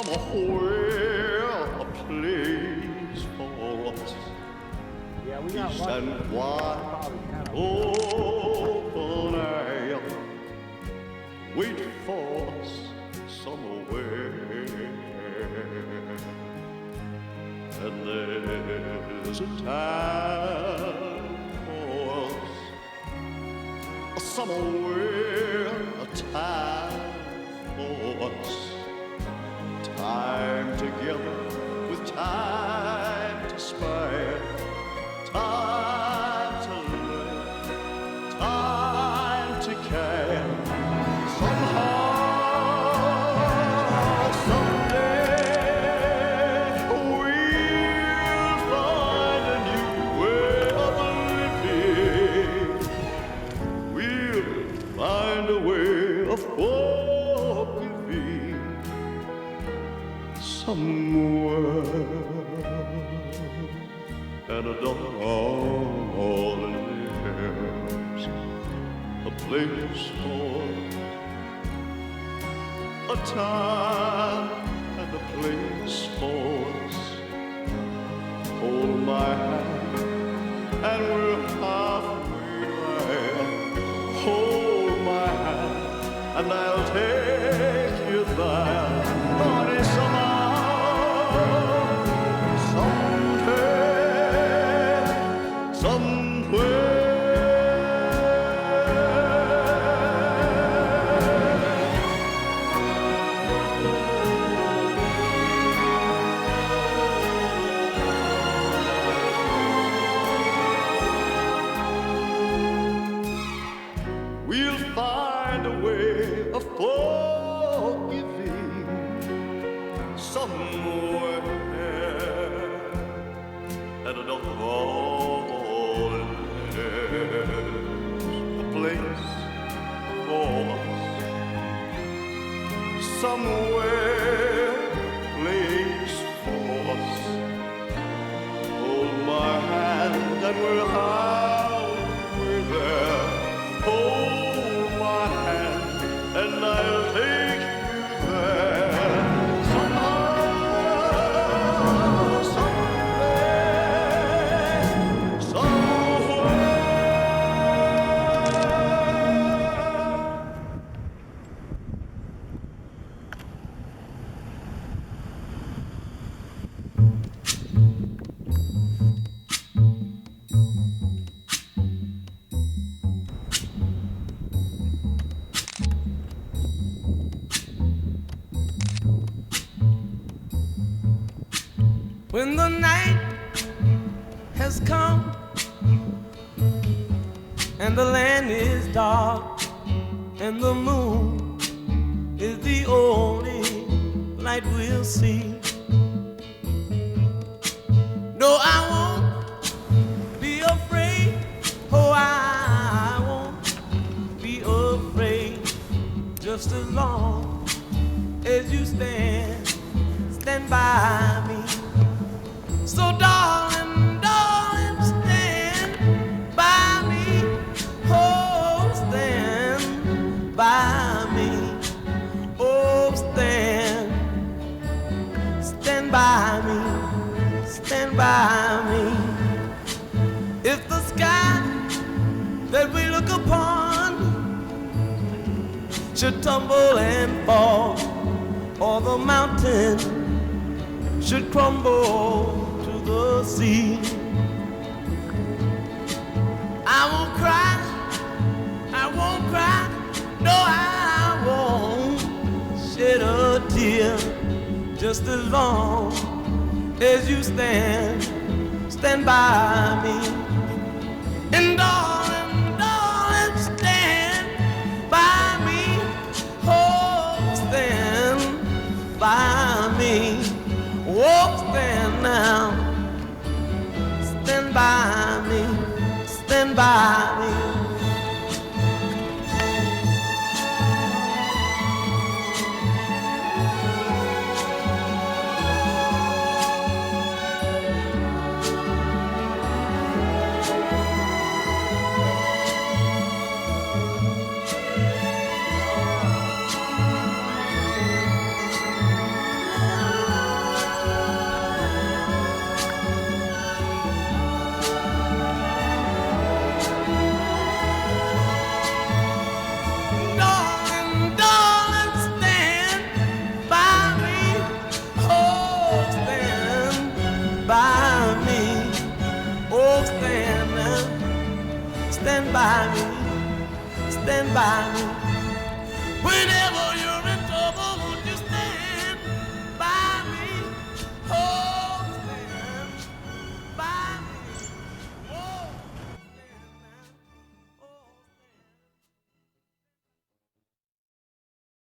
somewhere a place for us. Yeah, we got Peace lucky. and quiet, open air, wait for us somewhere. And there's a time for us, somewhere a time for us. Time together with time to spare. Time to live, time to care. Somehow, someday, we'll find a new way of living. We'll find a way of forgiving somewhere. And a darling lives, a place for a time and a place for us. Hold my hand and we're halfway there. Hold my hand and I'll take you there. Honey, somehow, someday, somewhere. We'll find a way of forgiving somewhere. And a darling a place for us somewhere, place for us. Hold my hand and we're halfway there. Hold my hand and I'll take you there. Somehow, someday, somewhere. When the night has come and the land is dark and the moon is the only light we'll see. No, I won't be afraid. Oh, I won't be afraid. Just as long as you stand by me. So darling, darling, stand by me. Oh, stand by me. Oh, stand by me. Stand by me. If the sky that we look upon should tumble and fall, or the mountain should crumble the sea, I won't cry, I won't cry, no, I won't shed a tear. Just as long as you stand by me. And darling, darling, stand by me. Oh, stand by me. Oh, stand now. Stand by me, stand by me. stand by me whenever